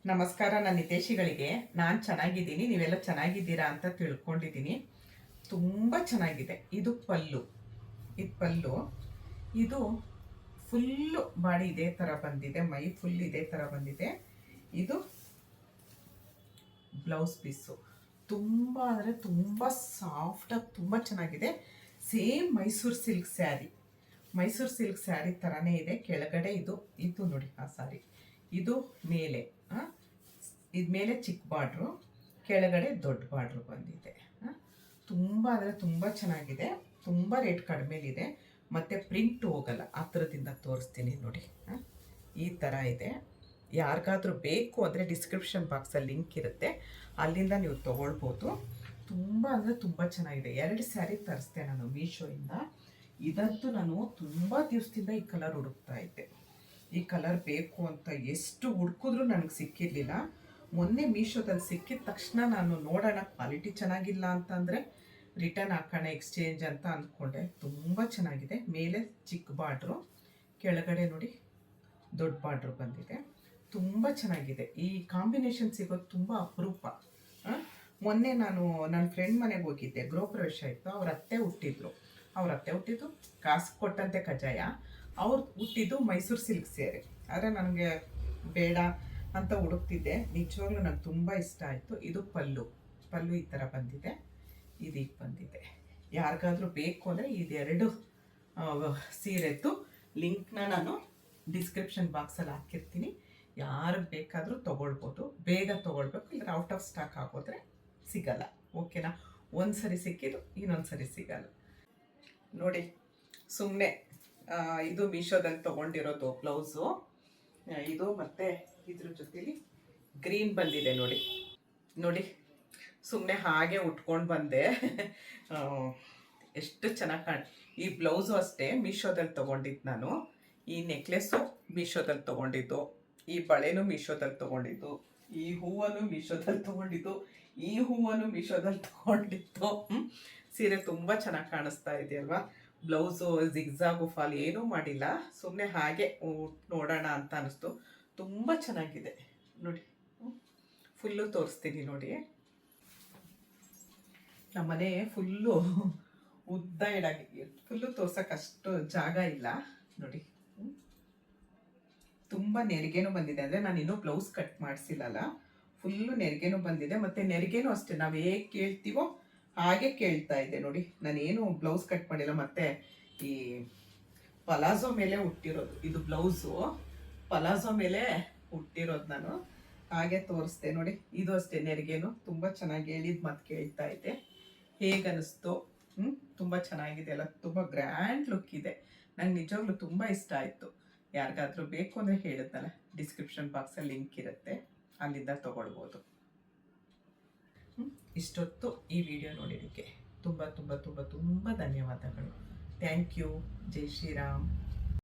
ನಮಸ್ಕಾರ ನನ್ನ ಹಿತೈಷಿಗಳಿಗೆ. ನಾನು ಚೆನ್ನಾಗಿದ್ದೀನಿ, ನೀವೆಲ್ಲ ಚೆನ್ನಾಗಿದ್ದೀರಾ ಅಂತ ತಿಳ್ಕೊಂಡಿದ್ದೀನಿ. ತುಂಬ ಚೆನ್ನಾಗಿದೆ. ಇದು ಪಲ್ಲು, ಇದು ಫುಲ್ಲು ಬಾಡಿ ಇದೇ ಥರ ಬಂದಿದೆ, ಮೈ ಫುಲ್ ಇದೇ ಥರ ಬಂದಿದೆ. ಇದು ಬ್ಲೌಸ್ ಪೀಸು ತುಂಬ ಅಂದರೆ ತುಂಬ ಸಾಫ್ಟಾಗಿ ತುಂಬ ಚೆನ್ನಾಗಿದೆ. ಸೇಮ್ ಮೈಸೂರು ಸಿಲ್ಕ್ ಸ್ಯಾರಿ ಥರನೇ ಇದೆ. ಕೆಳಗಡೆ ಇದು ನೋಡಿ ಆ ಸಾರಿ, ಇದು ಮೇಲೆ ಇದು ಮೇಲೆ ಚಿಕ್ಕ ಬಾರ್ಡ್ರು, ಕೆಳಗಡೆ ದೊಡ್ಡ ಬಾರ್ಡ್ರು ಬಂದಿದೆ. ತುಂಬ ಅಂದರೆ ತುಂಬ ಚೆನ್ನಾಗಿದೆ. ತುಂಬ ರೇಟ್ ಕಡಿಮೆಲಿದೆ ಮತ್ತು ಪ್ರಿಂಟ್ ಹೋಗಲ್ಲ. ಹತ್ರದಿಂದ ತೋರಿಸ್ತೀನಿ ನೋಡಿ. ಈ ಥರ ಇದೆ. ಯಾರಿಗಾದ್ರೂ ಬೇಕು ಅಂದರೆ ಡಿಸ್ಕ್ರಿಪ್ಷನ್ ಬಾಕ್ಸಲ್ಲಿ ಲಿಂಕ್ ಇರುತ್ತೆ, ಅಲ್ಲಿಂದ ನೀವು ತೊಗೊಳ್ಬೋದು. ತುಂಬ ಅಂದರೆ ತುಂಬ ಚೆನ್ನಾಗಿದೆ. 2 ಸ್ಯಾರಿ ತರಿಸ್ದೆ ನಾನು ಮೀಶೋಯಿಂದ. ಇದಂತೂ ನಾನು ತುಂಬ ದಿವಸದಿಂದ ಈ ಕಲರ್ ಹುಡುಕ್ತಾ ಇದ್ದೆ. ಈ ಕಲರ್ ಬೇಕು ಅಂತ ಎಷ್ಟು ಹುಡುಕಿದ್ರೂ ನನಗೆ ಸಿಕ್ಕಿರಲಿಲ್ಲ. ಮೊನ್ನೆ ಮೀಶೋದಲ್ಲಿ ಸಿಕ್ಕಿದ ತಕ್ಷಣ ನಾನು ನೋಡೋಣ, ಕ್ವಾಲಿಟಿ ಚೆನ್ನಾಗಿಲ್ಲ ಅಂತಂದರೆ ರಿಟರ್ನ್ ಹಾಕೋಣ, ಎಕ್ಸ್ಚೇಂಜ್ ಅಂತ ಅಂದ್ಕೊಂಡೆ. ತುಂಬ ಚೆನ್ನಾಗಿದೆ. ಮೇಲೆ ಚಿಕ್ಕ ಬಾರ್ಡ್ರು, ಕೆಳಗಡೆ ನೋಡಿ ದೊಡ್ಡ ಬಾರ್ಡ್ರು ಬಂದಿದೆ. ತುಂಬ ಚೆನ್ನಾಗಿದೆ. ಈ ಕಾಂಬಿನೇಷನ್ ಸಿಗೋದು ತುಂಬ ಅಪರೂಪ. ಮೊನ್ನೆ ನಾನು ನನ್ನ ಫ್ರೆಂಡ್ ಮನೆಗೆ ಹೋಗಿದ್ದೆ, ಗೃಹ ಪ್ರವೇಶ ಇತ್ತು. ಅವ್ರ ಅತ್ತೆ ಹುಟ್ಟಿದ್ದು ಕಾಸು ಕೊಟ್ಟಂತೆ ಕಜ್ಜಾಯ. ಅವ್ರು ಹುಟ್ಟಿದ್ದು ಮೈಸೂರು ಸಿಲ್ಕ್ ಸೀರೆ. ಆದರೆ ನನಗೆ ಬೇಡ ಅಂತ ಹುಡುಕ್ತಿದ್ದೆ. ನಿಜವಾಗ್ಲೂ ನನಗೆ ತುಂಬ ಇಷ್ಟ ಆಯಿತು. ಇದು ಪಲ್ಲು ಈ ಥರ ಬಂದಿದೆ. ಇದೀಗ ಬಂದಿದೆ. ಯಾರಿಗಾದ್ರೂ ಬೇಕು ಅಂದರೆ ಇದೆರಡು ಸೀರೆದ್ದು ಲಿಂಕ್ನ ನಾನು ಡಿಸ್ಕ್ರಿಪ್ಷನ್ ಬಾಕ್ಸಲ್ಲಿ ಹಾಕಿರ್ತೀನಿ. ಯಾರಿಗೆ ಬೇಕಾದರೂ ತೊಗೊಳ್ಬೋದು. ಬೇಗ ತೊಗೊಳ್ಬೇಕು, ಇಲ್ಲ ಔಟ್ ಆಫ್ ಸ್ಟಾಕ್ ಆಗೋದ್ರೆ ಸಿಗಲ್ಲ. ಓಕೆನಾ? ಒಂದು ಸರಿ ಸಿಕ್ಕಿದ್ದು ಇನ್ನೊಂದು ಸರಿ ಸಿಗಲ್ಲ ನೋಡಿ. ಸುಮ್ಮನೆ ಇದು ಮೀಶೋದಲ್ಲಿ ತೊಗೊಂಡಿರೋದು ಬ್ಲೌಸು. ಇದು ಮತ್ತು ಇದ್ರ ಜೊತೆಲಿ ಗ್ರೀನ್ ಬಂದಿದೆ ನೋಡಿ. ಸುಮ್ಮನೆ ಹಾಗೆ ಉಟ್ಕೊಂಡು ಬಂದೆ. ಎಷ್ಟು ಚೆನ್ನಾಗಿ ಈ ಬ್ಲೌಸು ಅಷ್ಟೇ ಮೀಶೋದಲ್ಲಿ ತೊಗೊಂಡಿದ್ದು ನಾನು. ಈ ನೆಕ್ಲೆಸ್ಸು ಮೀಶೋದಲ್ಲಿ ತೊಗೊಂಡಿದ್ದು, ಈ ಬಳೆನೂ ಮೀಶೋದಲ್ಲಿ ತೊಗೊಂಡಿದ್ದು, ಈ ಹೂವನ್ನು ಮೀಶೋದಲ್ಲಿ ತೊಗೊಂಡಿದ್ದು, ಈ ಹೂವನ್ನು ಮೀಶೋದಲ್ಲಿ ತೊಗೊಂಡಿದ್ದು. ಸೀರೆ ತುಂಬ ಚೆನ್ನಾಗಿ ಕಾಣಿಸ್ತಾ ಇದೆಯಲ್ವಾ? ಬ್ಲೌಸು ಜಿಗ್ಜಾಗು ಫಾಲ್ ಏನೂ ಮಾಡಿಲ್ಲ, ಸುಮ್ಮನೆ ಹಾಗೆ ನೋಡೋಣ ಅಂತ ಅನ್ನಿಸ್ತು. ತುಂಬ ಚೆನ್ನಾಗಿದೆ ನೋಡಿ. ಫುಲ್ಲು ತೋರಿಸ್ತೀನಿ ನೋಡಿ. ನಮ್ಮನೆ ಫುಲ್ಲು ಉದ್ದ ಇಡಾಗಿ, ಫುಲ್ಲು ತೋರ್ಸೋಕ್ಕಷ್ಟು ಜಾಗ ಇಲ್ಲ ನೋಡಿ. ತುಂಬ ನೆರಿಗೆನೂ ಬಂದಿದೆ. ಅಂದರೆ ನಾನು ಇನ್ನೂ ಬ್ಲೌಸ್ ಕಟ್ ಮಾಡಿಸಿಲ್ಲಲ್ಲ, ಫುಲ್ಲು ನೆರಿಗೆನೂ ಬಂದಿದೆ. ಮತ್ತು ನೆರಿಗೆನೂ ಅಷ್ಟೇ, ನಾವು ಹೇಗೆ ಕೇಳ್ತೀವೋ ಹಾಗೆ ಕೇಳ್ತಾ ಇದೆ ನೋಡಿ. ನಾನೇನು ಬ್ಲೌಸ್ ಕಟ್ ಮಾಡಿಲ್ಲ. ಮತ್ತು ಈ ಪಲಾಜೋ ಮೇಲೆ ಹುಟ್ಟಿರೋದು ಇದು ಬ್ಲೌಸು, ಪಲಾಜೋ ಮೇಲೆ ಹುಟ್ಟಿರೋದು ನಾನು. ಹಾಗೆ ತೋರಿಸ್ದೆ ನೋಡಿ. ಇದು ಅಷ್ಟೇ ನೆರಿಗೆನು ತುಂಬ ಚೆನ್ನಾಗಿ ಹೇಳಿದ ಮತ್ತು ಕೇಳ್ತಾ ಇದ್ದೆ. ಹೇಗನ್ನಿಸ್ತು? ತುಂಬ ಚೆನ್ನಾಗಿದೆ ಅಲ್ಲ, ತುಂಬ ಗ್ರ್ಯಾಂಡ್ ಲುಕ್ ಇದೆ. ನಂಗೆ ನಿಜವಾಗ್ಲೂ ತುಂಬ ಇಷ್ಟ ಆಯಿತು. ಯಾರಿಗಾದ್ರೂ ಬೇಕು ಅಂದರೆ ಹೇಳಿದ್ನಲ್ಲ, ಡಿಸ್ಕ್ರಿಪ್ಷನ್ ಬಾಕ್ಸಲ್ಲಿ ಲಿಂಕ್ ಇರುತ್ತೆ, ಅಲ್ಲಿಂದ ತೊಗೊಳ್ಬೋದು. ಇಷ್ಟೊತ್ತು ಈ ವಿಡಿಯೋ ನೋಡಿದ್ದಕ್ಕೆ ತುಂಬ ತುಂಬ ತುಂಬ ತುಂಬ ಧನ್ಯವಾದಗಳು. Thank you. ಜೈ ಶ್ರೀರಾಮ್.